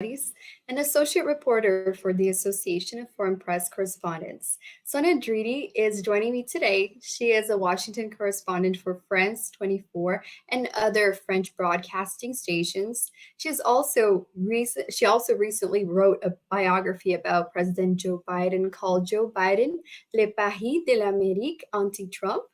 Soares, an associate reporter for the Association of Foreign Press Correspondents. Sonia Dridi is joining me today. She is a Washington correspondent for France 24 and other French broadcasting stations. She also recently wrote a biography about President Joe Biden called Joe Biden, Le Paris de l'Amérique anti-Trump.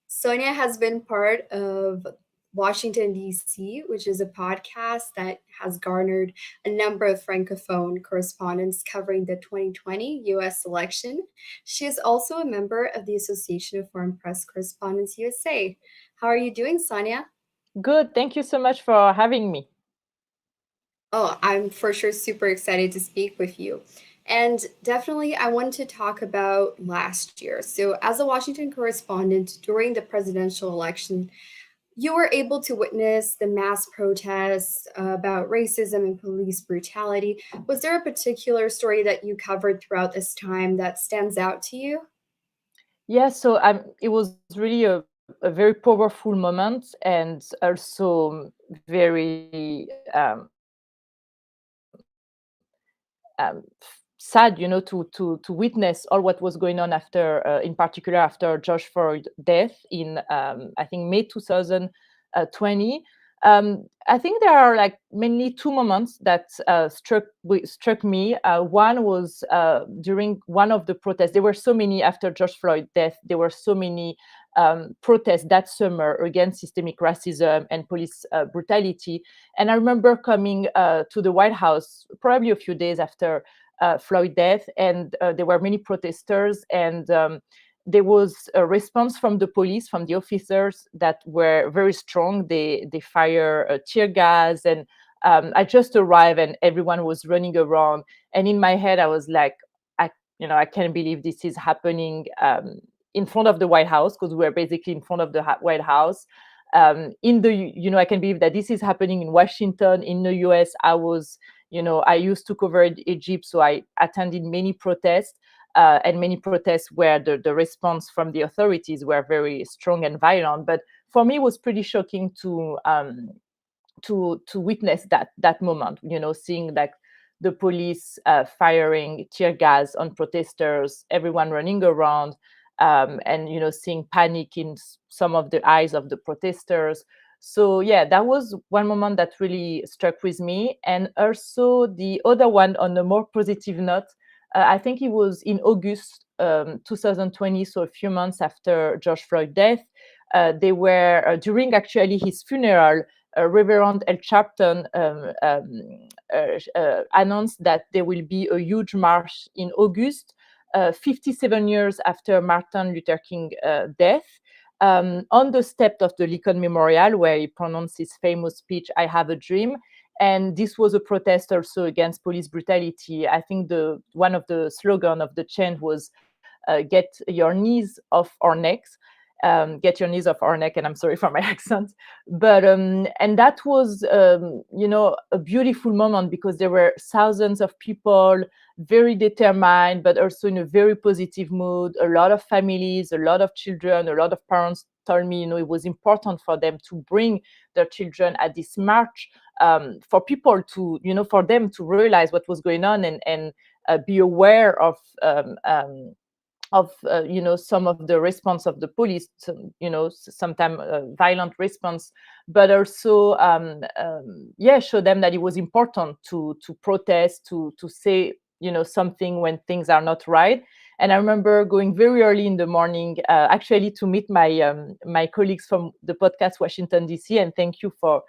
Sonia has been part of Washington, D.C., which is a podcast that has garnered a number of Francophone correspondents covering the 2020 U.S. election. She is also a member of the Association of Foreign Press Correspondents, U.S.A. How are you doing, Sonia? Good. Thank you so much for having me. Oh, I'm for sure super excited to speak with you. And definitely, I want to talk about last year. So, as a Washington correspondent during the presidential election, you were able to witness the mass protests about racism and police brutality. Was there a particular story that you covered throughout this time that stands out to you? Yeah, so it was really a very powerful moment and also very sad, to witness all what was going on after, in particular after George Floyd death in I think May 2020. I think there are like mainly two moments that struck me. One was during one of the protests. There were so many after George Floyd death. There were so many protests that summer against systemic racism and police brutality. And I remember coming to the White House probably a few days after Floyd death, and there were many protesters, and there was a response from the police, from the officers that were very strong. They fire tear gas, and I just arrived, and everyone was running around. And in my head, I was like, I can't believe this is happening in front of the White House, because we were basically in front of the White House. I can believe that this is happening in Washington, in the US. I used to cover Egypt, so I attended many protests, and many protests where the response from the authorities were very strong and violent. But for me, it was pretty shocking to witness that moment. Seeing like the police firing tear gas on protesters, everyone running around, and seeing panic in some of the eyes of the protesters. So yeah, that was one moment that really struck with me. And also the other one, on a more positive note, I think it was in August 2020, so a few months after George Floyd death. They were during actually his funeral. Reverend L. Sharpton announced that there will be a huge march in August, 57 years after Martin Luther King death, on the steps of the Lincoln Memorial, where he pronounced his famous speech, "I Have a Dream." And this was a protest also against police brutality. I think one of the slogan of the chant was, "Get your knees off our necks." Get your knees off our neck, and I'm sorry for my accent. But and that was a beautiful moment, because there were thousands of people, very determined, but also in a very positive mood. A lot of families, a lot of children, a lot of parents told me, it was important for them to bring their children at this march, for people to, for them to realize what was going on, and be aware of some of the response of the police, sometimes violent response, but also show them that it was important to protest, to say something when things are not right. And I remember going very early in the morning, actually, to meet my colleagues from the podcast Washington, D.C., and thank you for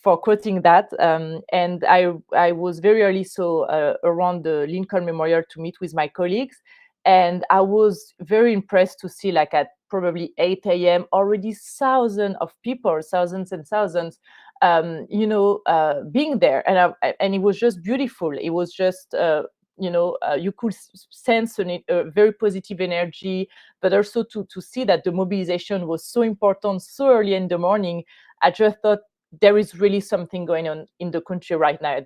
quoting that. And I was very early, so around the Lincoln Memorial, to meet with my colleagues. And I was very impressed to see, like at probably 8 a.m., already thousands of people, thousands and thousands, being there. And it was just beautiful. It was just, you could sense a very positive energy, but also to see that the mobilization was so important so early in the morning. I just thought, there is really something going on in the country right now.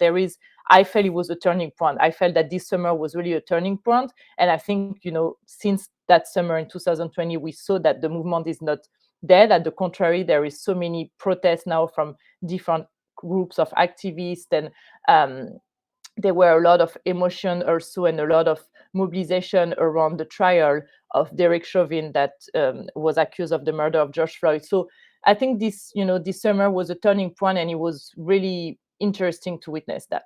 I felt it was a turning point. I felt that this summer was really a turning point. And I think, since that summer in 2020, we saw that the movement is not dead. At the contrary, there is so many protests now from different groups of activists, and there were a lot of emotion also and a lot of mobilization around the trial of Derek Chauvin that was accused of the murder of George Floyd. So I think this summer was a turning point, and it was really interesting to witness that.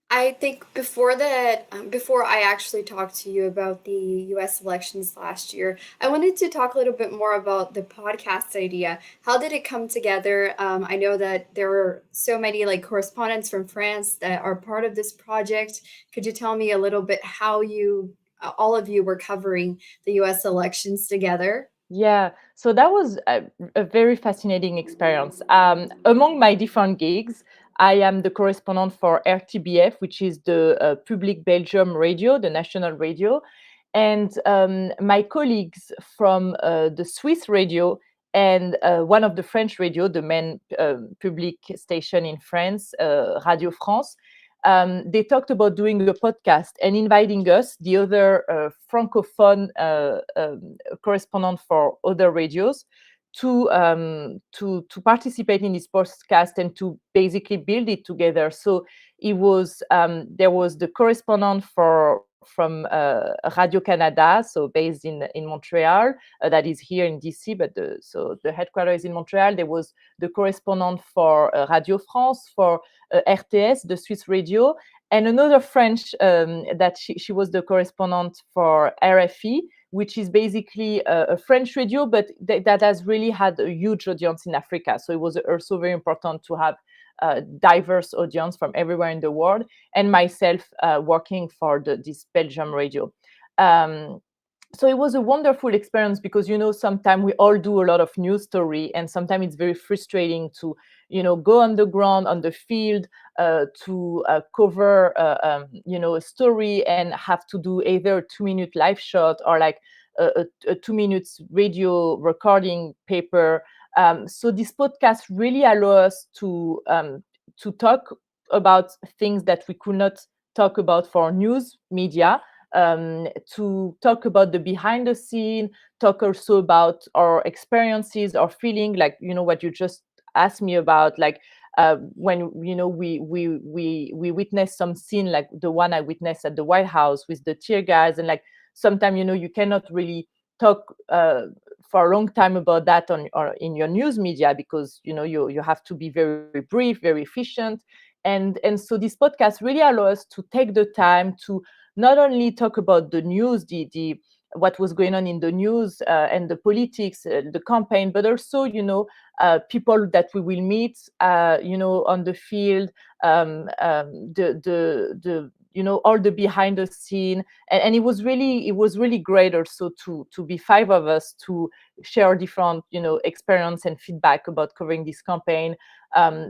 I think before that, before I actually talked to you about the US elections last year, I wanted to talk a little bit more about the podcast idea. How did it come together? I know that there were so many like correspondents from France that are part of this project. Could you tell me a little bit how all of you were covering the US elections together? Yeah, so that was a very fascinating experience. Among my different gigs, I am the correspondent for RTBF, which is the Public Belgium radio, the national radio. And my colleagues from the Swiss radio and one of the French radio, the main public station in France, Radio France, they talked about doing a podcast and inviting us, the other Francophone correspondent for other radios, to participate in this podcast and to basically build it together. So it was there was the correspondent from Radio Canada, so based in Montreal, that is here in DC, but the headquarters is in Montreal. There was the correspondent for Radio France, for RTS, the Swiss radio, and another French that she was the correspondent for RFE, which is basically a French radio, but that has really had a huge audience in Africa. So it was also very important to have a diverse audience from everywhere in the world, and myself working for this Belgium radio. So it was a wonderful experience because sometimes we all do a lot of news story, and sometimes it's very frustrating to go on the ground, on the field, to cover a story and have to do either a 2-minute live shot or like a 2 minutes radio recording paper. So this podcast really allow us to talk about things that we could not talk about for news media, to talk about the behind the scene, talk also about our experiences, our feeling, like what you just asked me about, like when we witnessed some scene like the one I witnessed at the White House with the tear gas, and like sometimes you cannot really talk for a long time about that on or in your news media, because you have to be very brief, very efficient, and so this podcast really allows us to take the time to not only talk about the news, the what was going on in the news and the politics, the campaign, but also people that we will meet on the field, the all the behind the scene, and it was really great also to be 5 of us to share different experience and feedback about covering this campaign.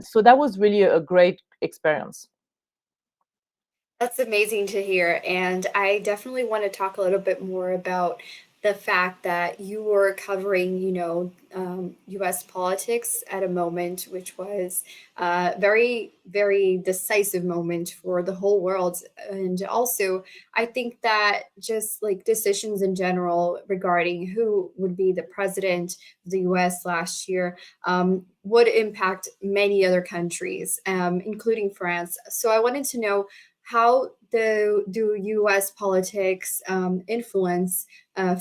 So that was really a great experience. That's amazing to hear. And I definitely want to talk a little bit more about the fact that you were covering, US politics at a moment which was a very, very decisive moment for the whole world. And also, I think that just like decisions in general regarding who would be the president of the US last year would impact many other countries, including France. So I wanted to know, how do U.S. politics influence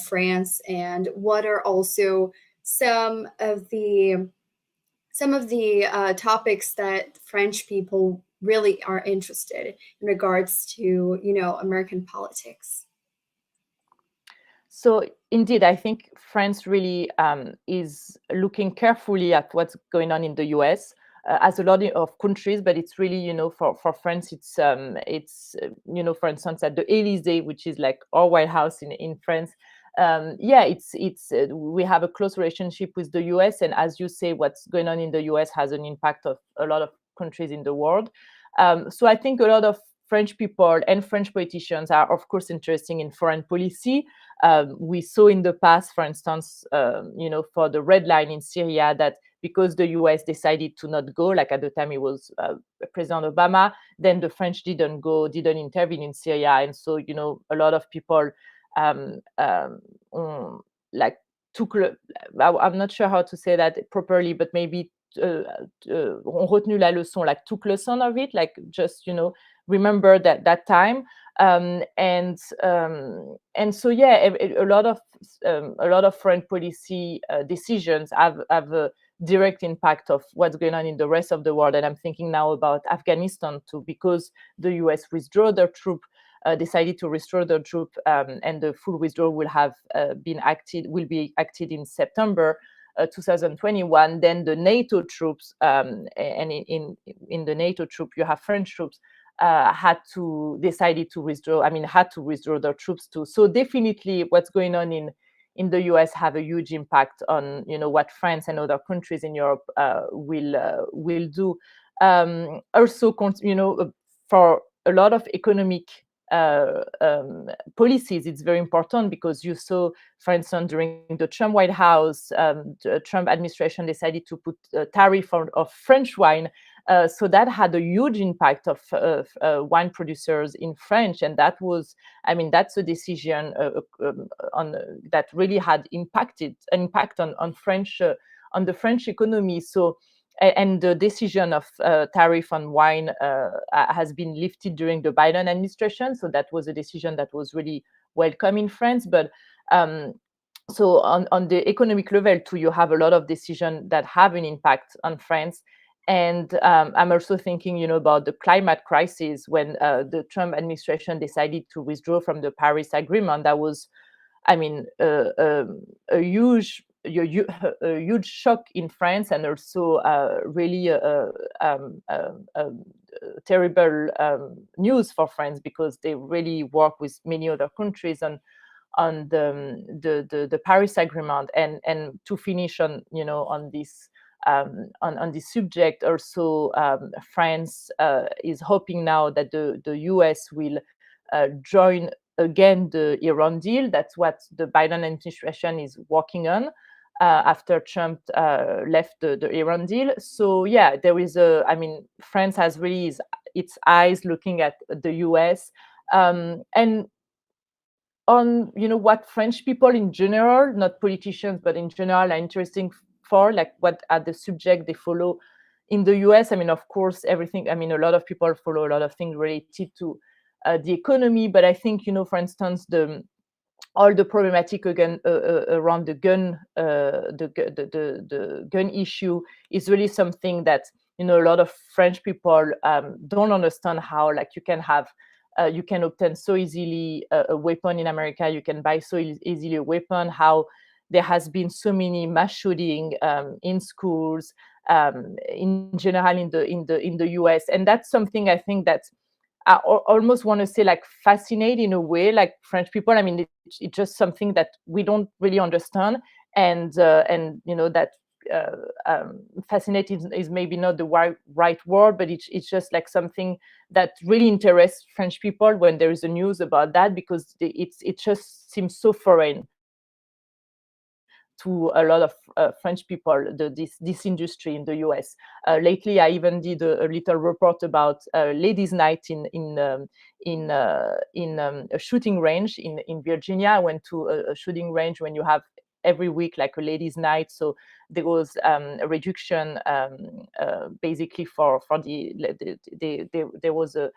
France, and what are also some of the topics that French people really are interested in regards to American politics? So indeed, I think France really is looking carefully at what's going on in the US, as a lot of countries, but it's really, for France, for instance, at the Élysée, which is like our White House in France. We have a close relationship with the US, and as you say, what's going on in the US has an impact of a lot of countries in the world. So I think a lot of French people and French politicians are, of course, interested in foreign policy. We saw in the past, for instance, for the red line in Syria, that because the US decided to not go, like at the time it was President Obama, then the French didn't intervene in Syria. And so, a lot of people like I'm not sure how to say that properly, but maybe ont retenu la leçon, like took lesson of it, like just, remember that time. And so yeah, a lot of foreign policy decisions have a direct impact of what's going on in the rest of the world. And I'm thinking now about Afghanistan too, because the US withdrew their troop, decided to restore their troop, and the full withdrawal will be acted in September 2021. Then the NATO troops, and in the NATO troop you have French troops, had to withdraw their troops too. So definitely what's going on in the US have a huge impact on what France and other countries in Europe will do. Also, for a lot of economic policies, it's very important, because you saw, for instance, during the Trump White House, the Trump administration decided to put a tariff of French wine. So that had a huge impact of wine producers in France, and that's a decision that really had an impact on the French economy. So, and the decision of tariff on wine has been lifted during the Biden administration. So that was a decision that was really welcome in France. But so on the economic level too, you have a lot of decisions that have an impact on France. And I'm also thinking, about the climate crisis. When the Trump administration decided to withdraw from the Paris Agreement, that was, a huge shock in France, and also really terrible news for France, because they really work with many other countries on the Paris Agreement. And to finish on this. On this subject, also, France is hoping now that the US will join again the Iran deal. That's what the Biden administration is working on after Trump left the Iran deal. So yeah, France has really its eyes looking at the US, and on what French people in general, not politicians, but in general, are interesting for, like what are the subject they follow in the US. Of course, everything. A lot of people follow a lot of things related to the economy, but I think, for instance, all the problematic again around the gun, the gun issue is really something that a lot of French people don't understand, how like you can obtain so easily a weapon in America. You can buy so easily a weapon. How there has been so many mass shooting in schools, in general in the US, and that's something I think that I almost want to say, like, fascinate in a way, like French people. It's just something that we don't really understand, and that fascinate is maybe not the right word, but it's just like something that really interests French people when there is a news about that, because it just seems so foreign to a lot of French people, this industry in the US. Lately, I even did a little report about ladies' night in a shooting range in Virginia. I went to a shooting range when you have every week like a ladies' night. So there was a reduction, basically for there was a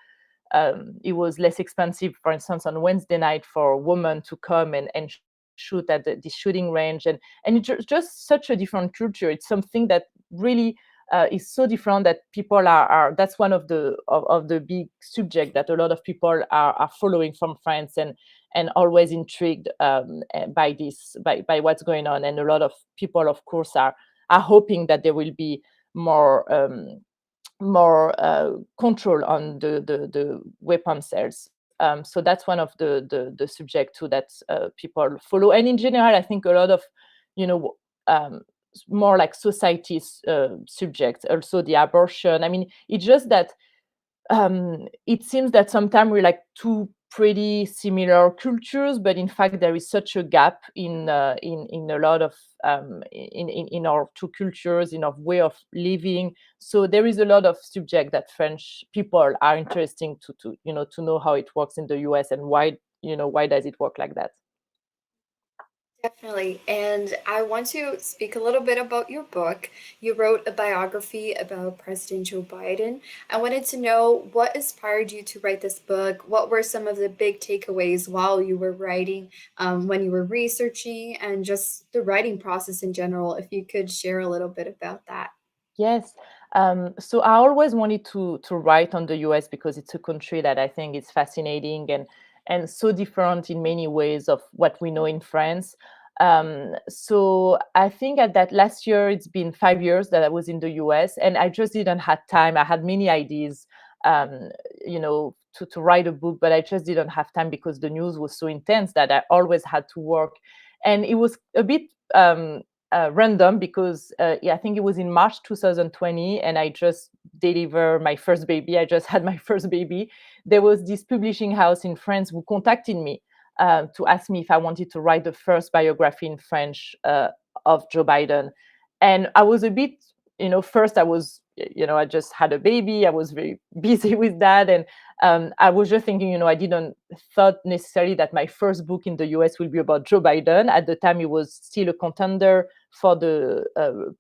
it was less expensive, for instance, on Wednesday night for women to come and shoot at the shooting range, and it's just such a different culture. It's something that really is so different that people are that's one of the big subject that a lot of people are following from France, and always intrigued by what's going on. And a lot of people, of course, are hoping that there will be more control on the weapon sales. So that's one of the subject too that people follow. And in general, I think a lot of more like society's subjects, also the abortion. It's just that it seems that sometimes we're like two pretty similar cultures, but in fact there is such a gap in a lot of in our two cultures, in our way of living. So there is a lot of subject that French people are interesting to know how it works in the US, and why does it work like that. Definitely. And I want to speak a little bit about your book. You wrote a biography about President Joe Biden. I wanted to know what inspired you to write this book. What were some of the big takeaways while you were writing, when you were researching, and just the writing process in general? If you could share a little bit about that. Yes. So I always wanted to write on the US because it's a country that I think is fascinating and so different in many ways of what we know in France. So I think at that last year, it's been 5 years that I was in the US, and I just didn't have time. I had many ideas, um, to write a book, but I just didn't have time because the news was so intense that I always had to work, and it was a bit. Random because yeah, I think it was in March 2020, and I just delivered my first baby. I just had my first baby. There was this publishing house in France who contacted me to ask me if I wanted to write the first biography in French of Joe Biden. And I was a bit, first I was, I just had a baby. I was very busy with that. And I was just thinking, I didn't thought necessarily that my first book in the US will be about Joe Biden. At the time, he was still a contender for the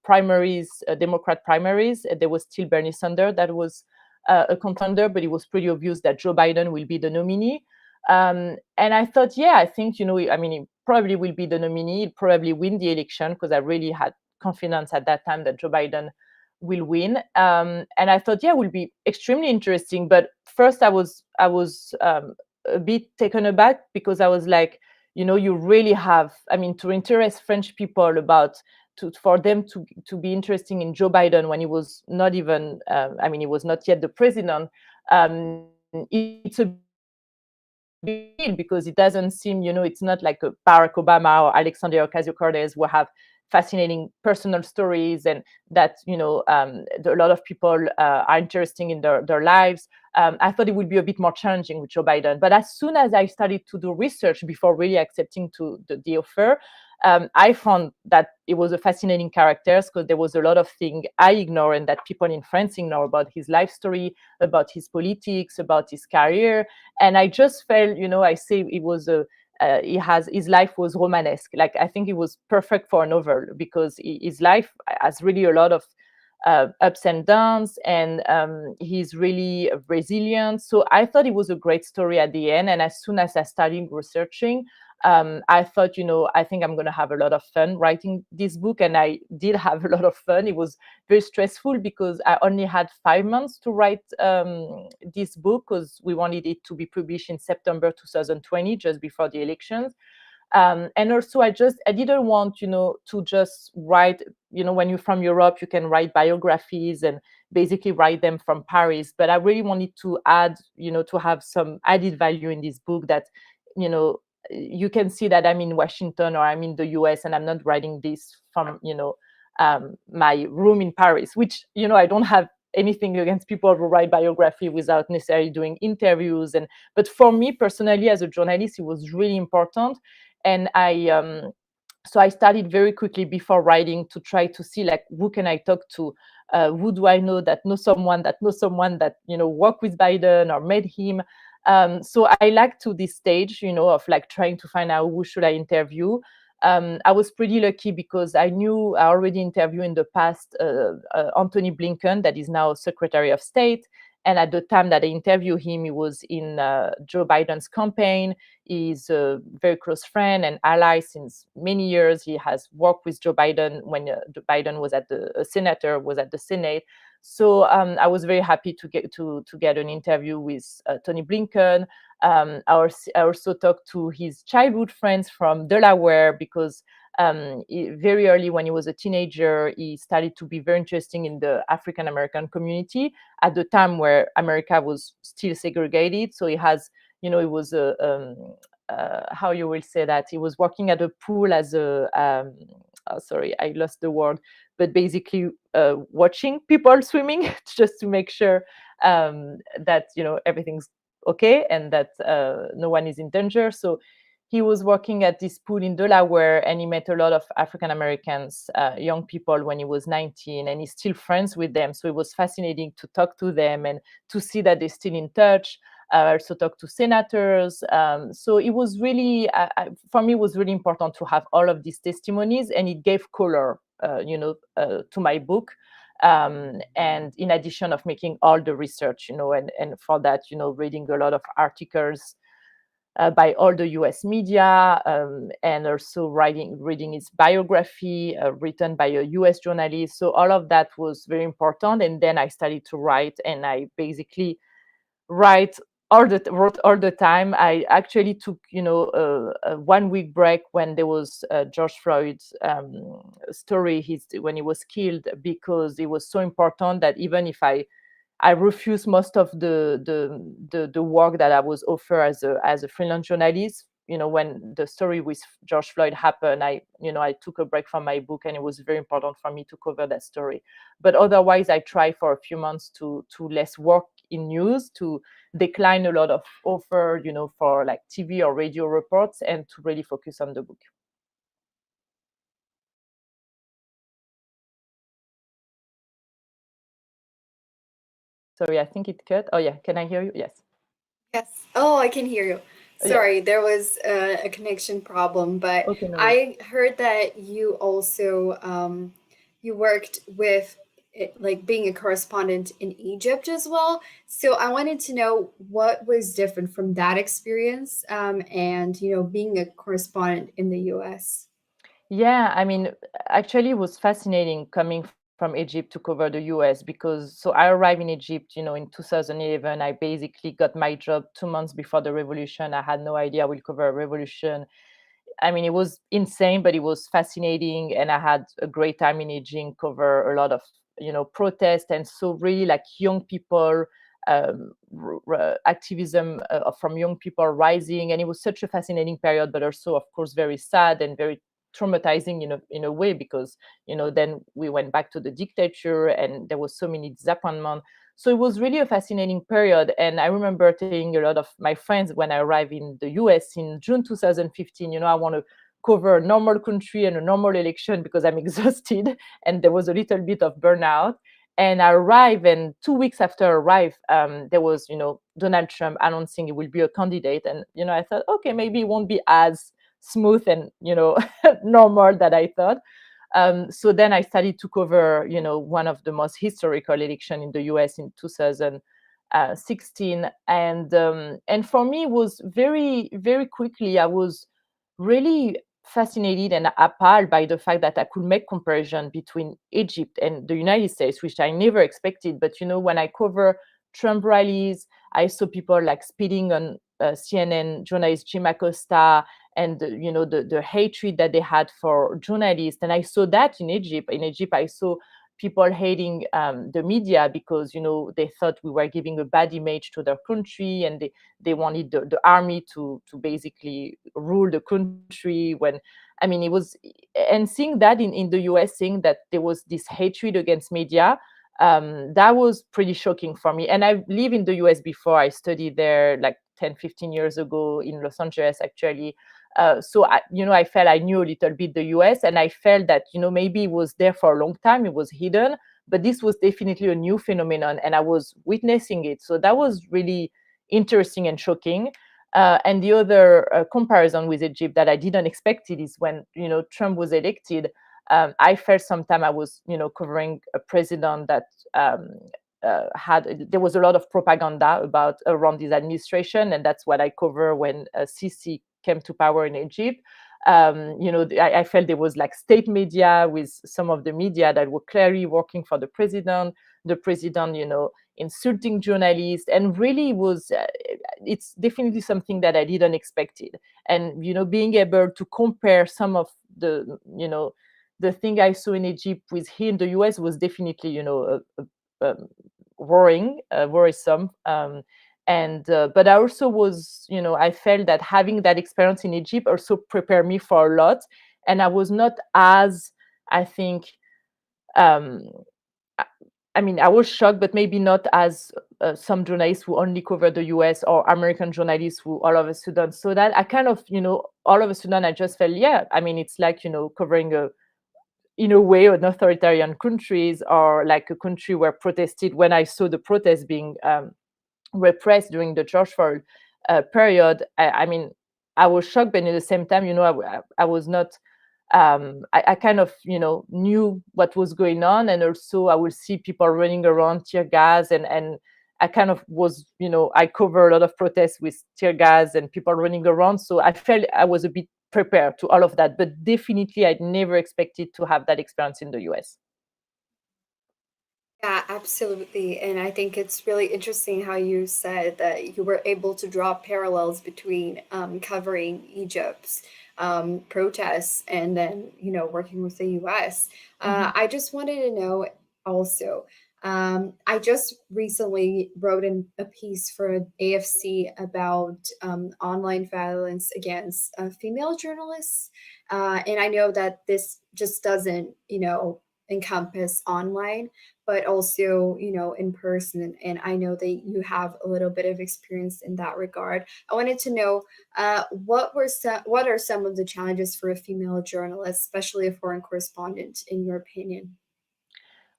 primaries, Democrat primaries. There was still Bernie Sanders that was a contender, but it was pretty obvious that Joe Biden will be the nominee. And I thought, yeah, I think, I mean, he probably will be the nominee. He'll probably win the election because I really had confidence at that time that Joe Biden will win. And I thought, yeah, it will be extremely interesting. But first, I was a bit taken aback because I was like, you really have, I mean, to interest French people for them to be interesting in Joe Biden when he was not even, I mean, he was not yet the president. It's a big deal because it doesn't seem, it's not like a Barack Obama or Alexandria Ocasio-Cortez who have fascinating personal stories and that, a lot of people are interested in their lives. I thought it would be a bit more challenging with Joe Biden. But as soon as I started to do research before really accepting the offer, I found that it was a fascinating character because there was a lot of things I ignore and that people in France ignore about his life story, about his politics, about his career. And I just felt, I say it was his life was Romanesque. Like I think it was perfect for a novel because his life has really a lot of ups and downs, and he's really resilient. So I thought it was a great story at the end. And as soon as I started researching, I thought, I think I'm going to have a lot of fun writing this book. And I did have a lot of fun. It was very stressful because I only had 5 months to write this book because we wanted it to be published in September 2020, just before the elections. And also I didn't want, to just write, when you're from Europe, you can write biographies and basically write them from Paris. But I really wanted to add, to have some added value in this book that, you know, you can see that I'm in Washington or I'm in the US and I'm not writing this from, my room in Paris, which, I don't have anything against people who write biography without necessarily doing interviews. But for me personally, as a journalist, it was really important. And so I started very quickly before writing to try to see like who can I talk to, who do I know that knows someone that worked with Biden or met him. So I like to this stage, of like trying to find out who should I interview. I was pretty lucky because I knew I already interviewed in the past Anthony Blinken, that is now Secretary of State. And at the time that I interviewed him, he was in Joe Biden's campaign. He's a very close friend and ally since many years. He has worked with Joe Biden when Joe Biden was was at the Senate. So I was very happy to get an interview with Tony Blinken. I also talked to his childhood friends from Delaware because very early when he was a teenager, he started to be very interesting in the African American community at the time where America was still segregated. So he has, he was how you will say that, he was working at a pool as a, sorry, I lost the word, but basically watching people swimming just to make sure that, everything's okay and that no one is in danger. So he was working at this pool in Delaware and he met a lot of African Americans, young people when he was 19, and he's still friends with them. So it was fascinating to talk to them and to see that they're still in touch. I also talked to senators. So it was really, for me, it was really important to have all of these testimonies, and it gave color, to my book. And in addition of making all the research, and for that, reading a lot of articles by all the US media, and also reading his biography written by a US journalist. So all of that was very important. And then I started to write, and I basically write wrote all the time. I actually took, a 1 week break when there was George Floyd's story, when he was killed, because it was so important that even if I refused most of the work that I was offered as a freelance journalist. When the story with George Floyd happened, I took a break from my book, and it was very important for me to cover that story. But otherwise, I tried for a few months to less work in news, to decline a lot of offer, for like TV or radio reports, and to really focus on the book. Sorry, I think it cut. Oh yeah, can I hear you? Yes. Yes. Oh, I can hear you. Yeah. Sorry, there was a connection problem, but Okay, no worries. I heard that you also you worked with it, like being a correspondent in Egypt as well. So I wanted to know what was different from that experience, and being a correspondent in the U.S. Yeah, I mean, actually, it was fascinating coming from Egypt to cover the US, because so I arrived in Egypt, in 2011. I basically got my job 2 months before the revolution. I had no idea I will cover a revolution. I mean, it was insane, but it was fascinating, and I had a great time in Egypt, cover a lot of protests, and so really like young people, activism from young people rising, and it was such a fascinating period, but also, of course, very sad and very traumatizing in a way, because then we went back to the dictator, and there was so many disappointment. So it was really a fascinating period. And I remember telling a lot of my friends when I arrived in the US in June 2015, I want to cover a normal country and a normal election because I'm exhausted. And there was a little bit of burnout. And I arrived, and 2 weeks after I arrived, there was, Donald Trump announcing he will be a candidate. And, I thought, okay, maybe it won't be as smooth and, normal that I thought. So then I started to cover, one of the most historical election in the US in 2016, and for me it was very, very quickly. I was really fascinated and appalled by the fact that I could make comparison between Egypt and the United States, which I never expected. But when I cover Trump rallies, I saw people like speeding on CNN journalist Jim Acosta, and the hatred that they had for journalists. And I saw that in Egypt. In Egypt, I saw people hating the media because they thought we were giving a bad image to their country, and they wanted the army to basically rule the country. When I mean it was, and seeing that in the US, seeing that there was this hatred against media, that was pretty shocking for me. And I lived in the US before. I studied there like 10-15 years ago in Los Angeles, actually. So I felt I knew a little bit the US, and I felt that maybe it was there for a long time, it was hidden, but this was definitely a new phenomenon, and I was witnessing it. So that was really interesting and shocking. And the other comparison with Egypt that I didn't expect it is when Trump was elected. I felt sometime I was covering a president that there was a lot of propaganda around this administration, and that's what I cover when Sisi came to power in Egypt. I felt there was like state media with some of the media that were clearly working for the president. The president, insulting journalists, and really was. It's definitely something that I didn't expect it. And being able to compare some of the thing I saw in Egypt with here in the US was definitely worrisome. And but I also was, I felt that having that experience in Egypt also prepared me for a lot, and I was not as, I think, um, I I mean, I was shocked, but maybe not as some journalists who only cover the US, or American journalists who all of a sudden. So that I kind of, all of a sudden I just felt, yeah, I mean, it's like, covering in a way, an authoritarian countries, or like a country where protested, when I saw the protests being repressed during the George Floyd period, I mean, I was shocked, but at the same time, I was not. I kind of, knew what was going on, and also I would see people running around, tear gas, and I kind of was, I cover a lot of protests with tear gas and people running around, so I felt I was a bit prepared to all of that. But definitely, I'd never expected to have that experience in the US. Yeah, absolutely. And I think it's really interesting how you said that you were able to draw parallels between covering Egypt's protests and then, working with the US. Mhm. I just wanted to know also, I just recently wrote a piece for AFC about online violence against female journalists. And I know that this just doesn't, encompass online, but also, in person. And I know that you have a little bit of experience in that regard. I wanted to know what are some of the challenges for a female journalist, especially a foreign correspondent, in your opinion?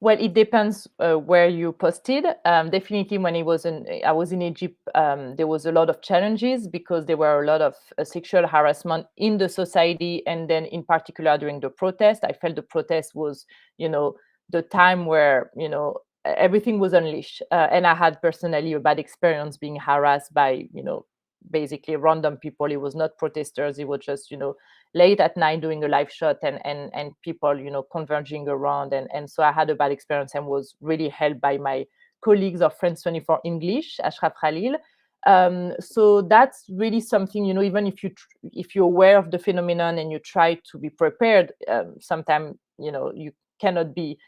Well, it depends where you posted. Definitely, when I was in Egypt, there was a lot of challenges because there were a lot of sexual harassment in the society, and then in particular during the protest. I felt the protest was, the time where everything was unleashed, and I had personally a bad experience being harassed by basically random people. It was not protesters. It was just late at night doing a live shot, and people converging around, and so I had a bad experience and was really helped by my colleagues of France 24 English, Ashraf Khalil. So that's really something, even if you're aware of the phenomenon and you try to be prepared, sometimes you cannot be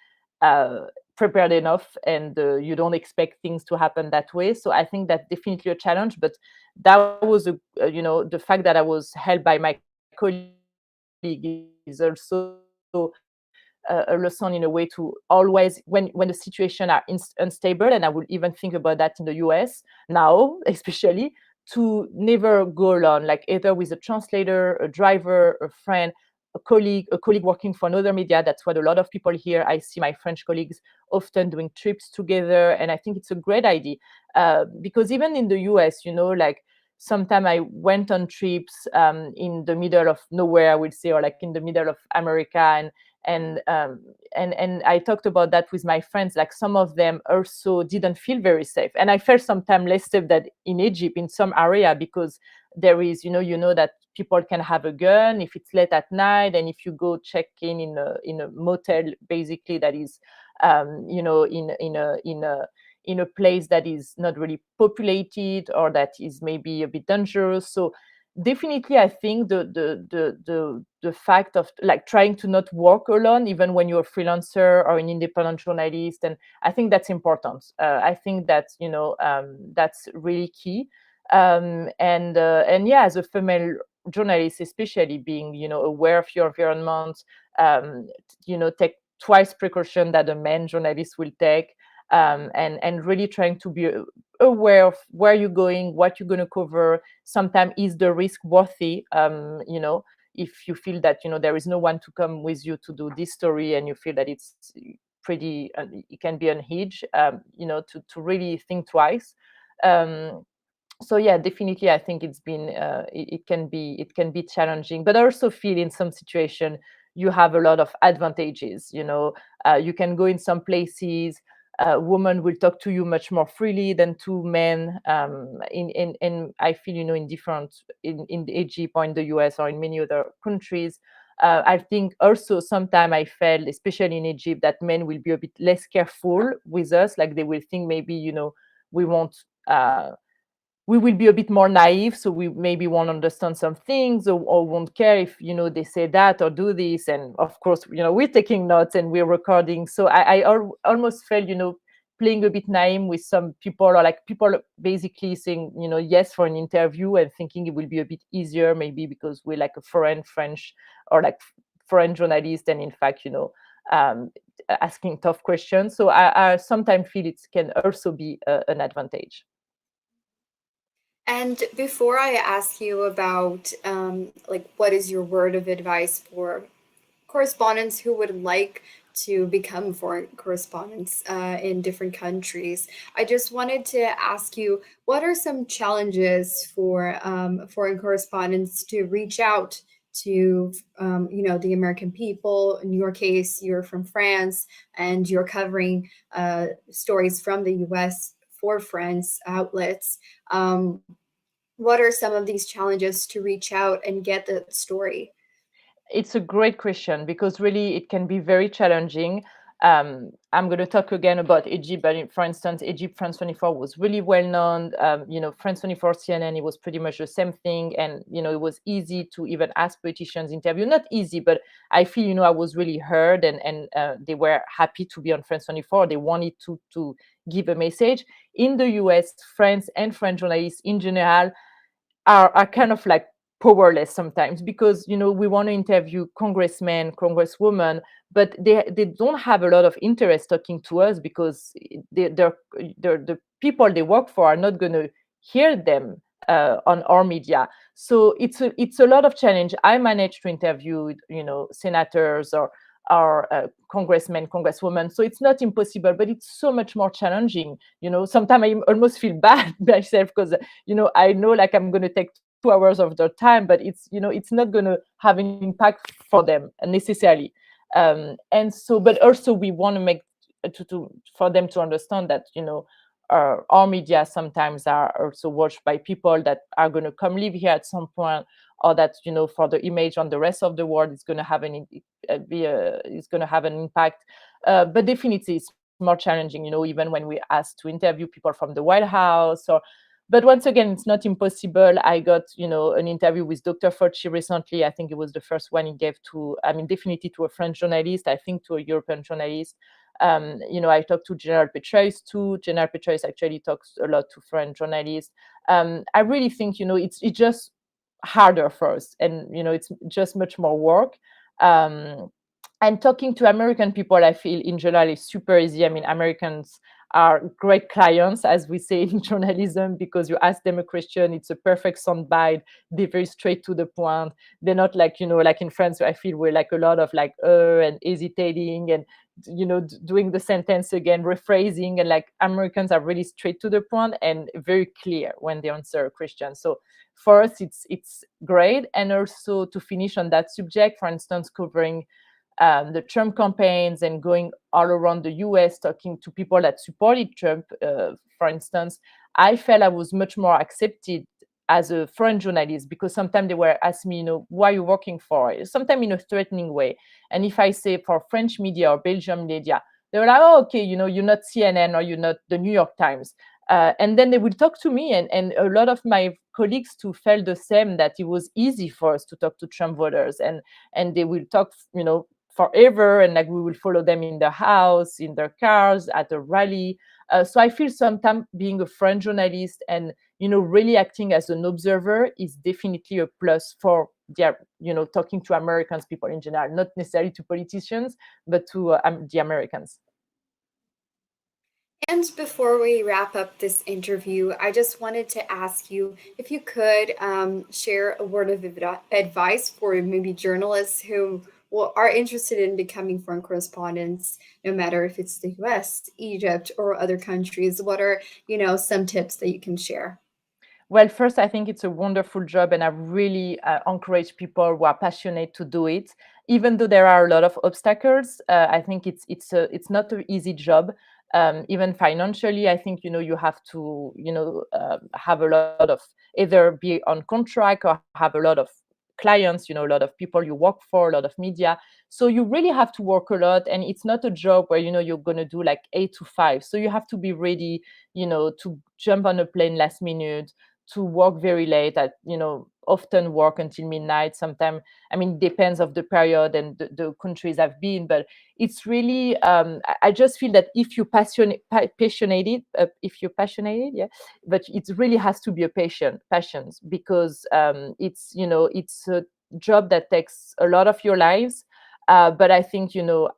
uh, prepared enough, and you don't expect things to happen that way. So I think that's definitely a challenge, but that was the fact that I was helped by my colleague is also a lesson in a way to always, when the situation are unstable, and I would even think about that in the US now, especially, to never go alone, like either with a translator, a driver, a friend, a colleague working for another media. That's what a lot of people here. I see my French colleagues often doing trips together, and I think it's a great idea, because even in the US, like sometime I went on trips in the middle of nowhere, I would say, or like in the middle of America, and I talked about that with my friends. Like some of them also didn't feel very safe, and I felt sometimes less safe than in Egypt in some area, because there is, that people can have a gun if it's late at night, and if you go check in a motel, basically, that is, in a place that is not really populated, or that is maybe a bit dangerous. So definitely, I think the fact of like trying to not work alone, even when you're a freelancer or an independent journalist, and I think that's important. I think that's really key. And yeah, as a female journalist, especially, being aware of your environment, take twice precaution that a man journalist will take, and really trying to be aware of where you're going, what you're going to cover. Sometimes is the risk worthy? If you feel that there is no one to come with you to do this story, and you feel that it's pretty, it can be unhinged, to really think twice. So yeah, definitely, I think it's been it can be challenging, but I also feel in some situation you have a lot of advantages. You can go in some places, women will talk to you much more freely than two men. In I feel, in different, in Egypt or in the US or in many other countries. I think also sometimes I felt, especially in Egypt, that men will be a bit less careful with us. Like they will think maybe, we won't. We will be a bit more naive, so we maybe won't understand some things, or won't care if they say that or do this. And of course, we're taking notes and we're recording. So I almost felt, playing a bit naive with some people, or like people basically saying yes for an interview, and thinking it will be a bit easier, maybe because we're like a foreign French, or like foreign journalist, and in fact, um, asking tough questions. So I sometimes feel it can also be an advantage. And before I ask you about like what is your word of advice for correspondents who would like to become foreign correspondents in different countries. I just wanted to ask you, what are some challenges for foreign correspondents to reach out to, the American people? In your case, you're from France and you're covering stories from the U.S. for France outlets. What are some of these challenges to reach out and get the story? It's a great question because really it can be very challenging. I'm going to talk again about Egypt, but for instance, Egypt France 24 was really well known. France 24 CNN, it was pretty much the same thing, and it was easy to even ask politicians interview. Not easy, but I feel I was really heard, and they were happy to be on France 24. They wanted to give a message. In the US, France and French journalists in general are kind of like powerless sometimes because we want to interview congressmen, congresswomen, but they don't have a lot of interest talking to us because the people they work for are not going to hear them on our media. So it's a lot of challenge. I managed to interview senators or congressmen, congresswomen. So it's not impossible, but it's so much more challenging. Sometimes I almost feel bad myself because I know like I'm going to take 2 hours of their time, but it's not going to have an impact for them necessarily. And so, but also we want to make for them to understand that our media sometimes are also watched by people that are going to come live here at some point, or that for the image on the rest of the world it's going to have it's going to have an impact. But definitely it's more challenging, even when we ask to interview people from the White House. But once again, it's not impossible. I got, an interview with Dr. Fauci recently. I think it was the first one he gave definitely to a French journalist, I think to a European journalist. I talked to General Petraeus too. General Petraeus actually talks a lot to French journalists. I really think, it's just harder for us, and, it's just much more work. And talking to American people, I feel in general is super easy. I mean, Americans are great clients, as we say in journalism, because you ask them a question, it's a perfect soundbite. They're very straight to the point. They're not like, like in France, I feel we're like a lot of like, and hesitating and, doing the sentence again, rephrasing. And like Americans are really straight to the point and very clear when they answer a question. So for us, it's great. And also to finish on that subject, for instance, covering the Trump campaigns and going all around the US talking to people that supported Trump, for instance, I felt I was much more accepted as a foreign journalist because sometimes they were asking me, why are you working for? Sometimes in a threatening way. And if I say for French media or Belgian media, they were like, oh, okay, you're not CNN or you're not the New York Times. And then they would talk to me, and a lot of my colleagues too felt the same, that it was easy for us to talk to Trump voters, and they will talk, forever, and like we will follow them in their house, in their cars, at a rally. So I feel sometimes being a French journalist and really acting as an observer is definitely a plus for talking to Americans, people in general, not necessarily to politicians, but to the Americans. And before we wrap up this interview, I just wanted to ask you if you could share a word of advice for maybe journalists who are interested in becoming foreign correspondents, no matter if it's the US, Egypt, or other countries. What are, some tips that you can share? Well, first, I think it's a wonderful job, and I really encourage people who are passionate to do it. Even though there are a lot of obstacles, I think it's not an easy job. Even financially, I think you have to have a lot of, either be on contract or have a lot of clients, a lot of people you work for, a lot of media. So you really have to work a lot, and it's not a job where you're going to do like 8 to 5. So you have to be ready, to jump on a plane last minute, to work very late, at often work until midnight. Sometimes, I mean, depends of the period and the countries I've been, but it's really I just feel that if you're passionate, yeah, but it really has to be a passions, because it's a job that takes a lot of your lives. But I think,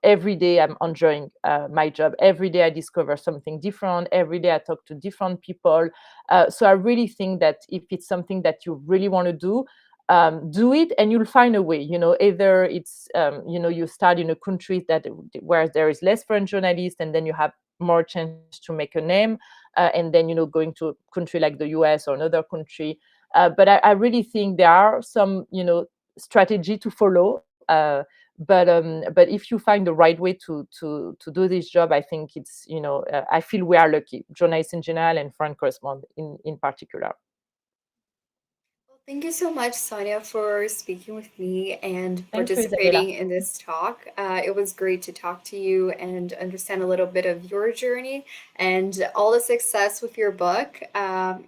every day I'm enjoying my job. Every day I discover something different. Every day I talk to different people. So I really think that if it's something that you really want to do, do it and you'll find a way. Either it's you start in a country where there is less French journalists, and then you have more chance to make a name, and then going to a country like the US or another country. But I really think there are some strategy to follow. But if you find the right way to do this job, I think it's I feel we are lucky, journalists in general and foreign correspondents in particular. Well, thank you so much, Sonia, for speaking with me and Thank you, Isabella. participating in this talk. It was great to talk to you and understand a little bit of your journey and all the success with your book.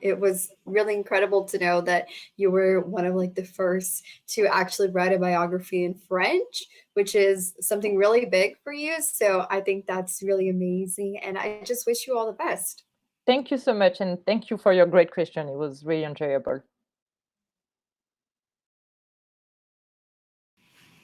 It was really incredible to know that you were one of like the first to actually write a biography in French, which is something really big for you. So I think that's really amazing. And I just wish you all the best. Thank you so much, and thank you for your great question. It was really enjoyable.